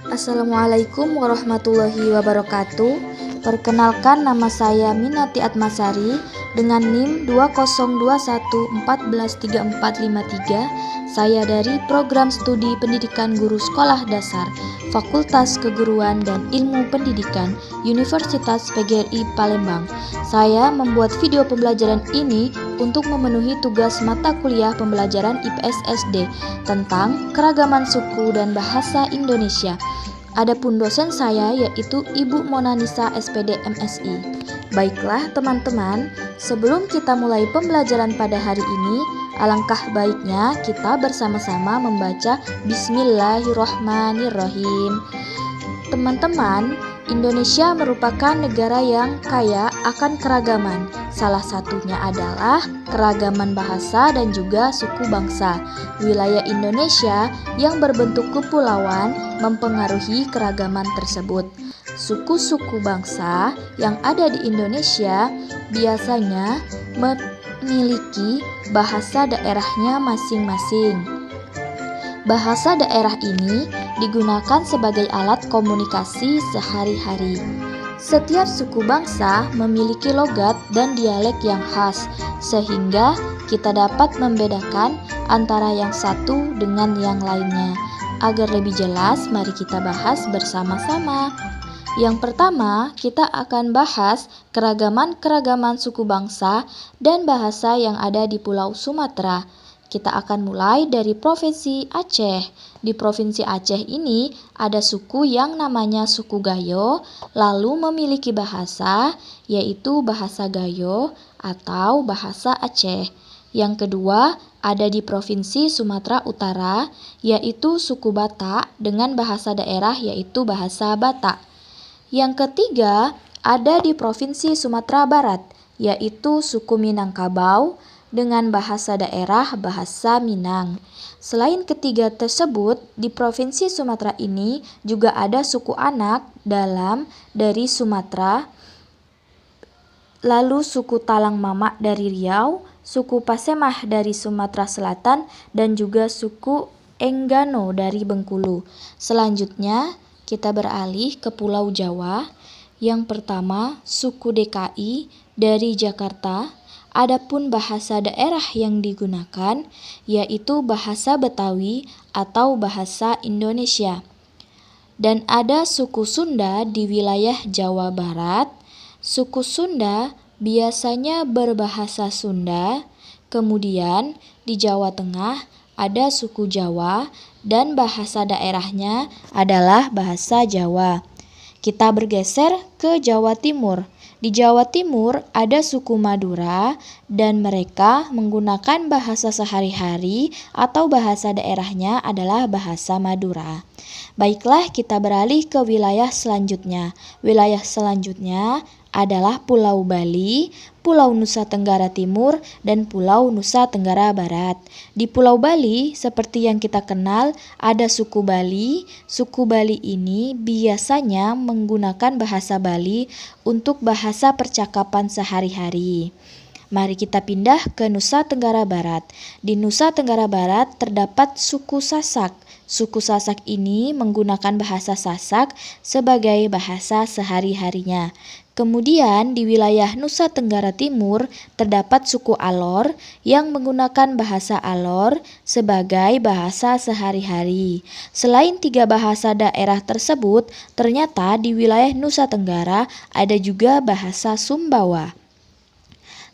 Assalamualaikum warahmatullahi wabarakatuh. Perkenalkan, nama saya Minati Atmasari dengan NIM 2021143453. Saya dari Program Studi Pendidikan Guru Sekolah Dasar Fakultas Keguruan dan Ilmu Pendidikan Universitas PGRI Palembang. Saya membuat video pembelajaran ini untuk memenuhi tugas mata kuliah pembelajaran IPS SD tentang keragaman suku dan bahasa Indonesia. Adapun dosen saya yaitu Ibu Monanisa SPD MSI. Baiklah teman-teman, sebelum kita mulai pembelajaran pada hari ini, alangkah baiknya kita bersama-sama membaca Bismillahirrohmanirrohim. Teman-teman, Indonesia merupakan negara yang kaya akan keragaman. Salah satunya adalah keragaman bahasa dan juga suku bangsa. Wilayah Indonesia yang berbentuk kepulauan mempengaruhi keragaman tersebut. Suku-suku bangsa yang ada di Indonesia biasanya memiliki bahasa daerahnya masing-masing. Bahasa daerah ini digunakan sebagai alat komunikasi sehari-hari. Setiap suku bangsa memiliki logat dan dialek yang khas, sehingga kita dapat membedakan antara yang satu dengan yang lainnya. Agar lebih jelas, mari kita bahas bersama-sama. Yang pertama, kita akan bahas keragaman suku bangsa dan bahasa yang ada di Pulau Sumatera. Kita akan mulai dari Provinsi Aceh. Di Provinsi Aceh ini ada suku yang namanya suku Gayo, lalu memiliki bahasa yaitu bahasa Gayo atau bahasa Aceh. Yang kedua ada di Provinsi Sumatera Utara, yaitu suku Batak dengan bahasa daerah yaitu bahasa Batak. Yang ketiga ada di Provinsi Sumatera Barat, yaitu suku Minangkabau dengan bahasa daerah bahasa Minang. Selain ketiga tersebut, di Provinsi Sumatera ini juga ada suku anak dalam dari Sumatera, lalu suku Talang Mamak dari Riau, suku Pasemah dari Sumatera Selatan, dan juga suku Enggano dari Bengkulu. Selanjutnya, kita beralih ke Pulau Jawa. Yang pertama, suku DKI dari Jakarta. Adapun bahasa daerah yang digunakan yaitu bahasa Betawi atau bahasa Indonesia. Dan ada suku Sunda di wilayah Jawa Barat. Suku Sunda biasanya berbahasa Sunda. Kemudian di Jawa Tengah ada suku Jawa dan bahasa daerahnya adalah bahasa Jawa. Kita bergeser ke Jawa Timur. Di Jawa Timur ada suku Madura dan mereka menggunakan bahasa sehari-hari atau bahasa daerahnya adalah bahasa Madura. Baiklah, kita beralih ke wilayah selanjutnya. Wilayah selanjutnya adalah Pulau Bali, Pulau Nusa Tenggara Timur, dan Pulau Nusa Tenggara Barat. Di Pulau Bali, seperti yang kita kenal, ada suku Bali. Suku Bali ini biasanya menggunakan bahasa Bali untuk bahasa percakapan sehari-hari. Mari kita pindah ke Nusa Tenggara Barat. Di Nusa Tenggara Barat terdapat suku Sasak. Suku Sasak ini menggunakan bahasa Sasak sebagai bahasa sehari-harinya. Kemudian di wilayah Nusa Tenggara Timur terdapat suku Alor yang menggunakan bahasa Alor sebagai bahasa sehari-hari. Selain tiga bahasa daerah tersebut, ternyata di wilayah Nusa Tenggara ada juga bahasa Sumbawa.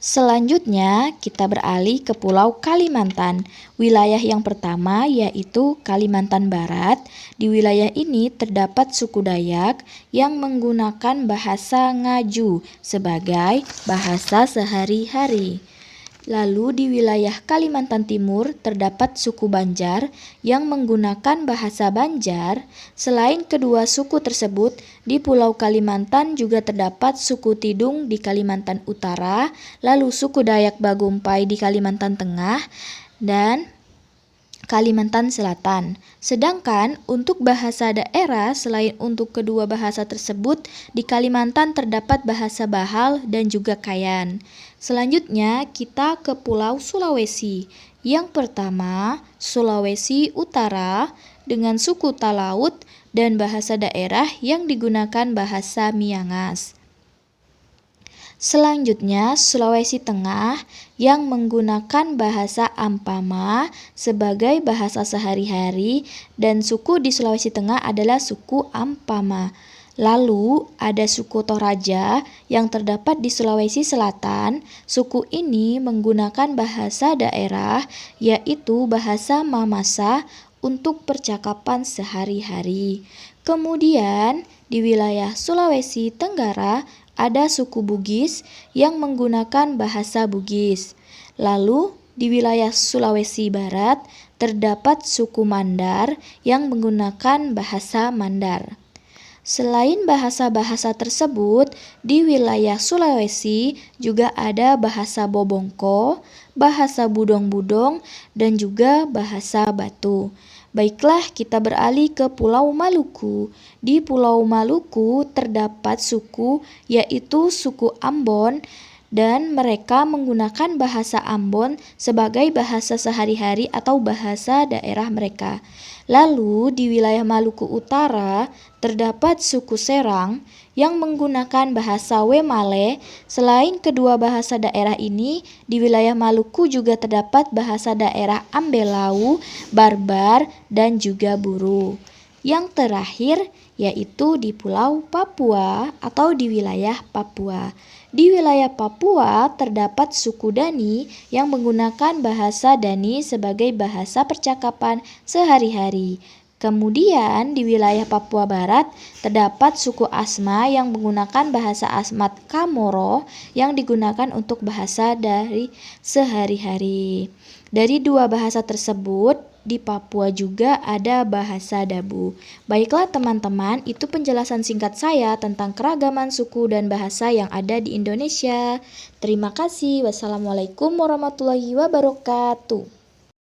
Selanjutnya, kita beralih ke Pulau Kalimantan. Wilayah yang pertama yaitu Kalimantan Barat. Di wilayah ini terdapat suku Dayak yang menggunakan bahasa Ngaju sebagai bahasa sehari-hari. Lalu di wilayah Kalimantan Timur terdapat suku Banjar yang menggunakan bahasa Banjar. Selain kedua suku tersebut, di Pulau Kalimantan juga terdapat suku Tidung di Kalimantan Utara, lalu suku Dayak Bagumpai di Kalimantan Tengah, dan Kalimantan Selatan. Sedangkan untuk bahasa daerah selain untuk kedua bahasa tersebut, di Kalimantan terdapat bahasa Bahal dan juga Kayan. Selanjutnya kita ke Pulau Sulawesi. Yang pertama, Sulawesi Utara dengan suku Talaut dan bahasa daerah yang digunakan bahasa Miangas. Selanjutnya, Sulawesi Tengah yang menggunakan bahasa Ampama sebagai bahasa sehari-hari dan suku di Sulawesi Tengah adalah suku Ampama. Lalu ada suku Toraja yang terdapat di Sulawesi Selatan. Suku ini menggunakan bahasa daerah yaitu bahasa Mamasa untuk percakapan sehari-hari. Kemudian di wilayah Sulawesi Tenggara ada suku Bugis yang menggunakan bahasa Bugis. Lalu di wilayah Sulawesi Barat terdapat suku Mandar yang menggunakan bahasa Mandar. Selain bahasa-bahasa tersebut, di wilayah Sulawesi juga ada bahasa Bobongko, bahasa Budong-Budong, dan juga bahasa Batu. Baiklah, kita beralih ke Pulau Maluku. Di Pulau Maluku terdapat suku, yaitu suku Ambon, dan mereka menggunakan bahasa Ambon sebagai bahasa sehari-hari atau bahasa daerah mereka. Lalu di wilayah Maluku Utara terdapat suku Serang yang menggunakan bahasa Wemale. Selain kedua bahasa daerah ini, di wilayah Maluku juga terdapat bahasa daerah Ambelau, Barbar, dan juga Buru. Yang terakhir yaitu di Pulau Papua atau di wilayah Papua. Di wilayah Papua terdapat suku Dani yang menggunakan bahasa Dani sebagai bahasa percakapan sehari-hari. Kemudian di wilayah Papua Barat terdapat suku Asma yang menggunakan bahasa Asmat Kamoro yang digunakan untuk bahasa dari sehari-hari. Dari dua bahasa tersebut, di Papua juga ada bahasa Dabu. Baiklah teman-teman, itu penjelasan singkat saya tentang keragaman suku dan bahasa yang ada di Indonesia. Terima kasih. Wassalamualaikum warahmatullahi wabarakatuh.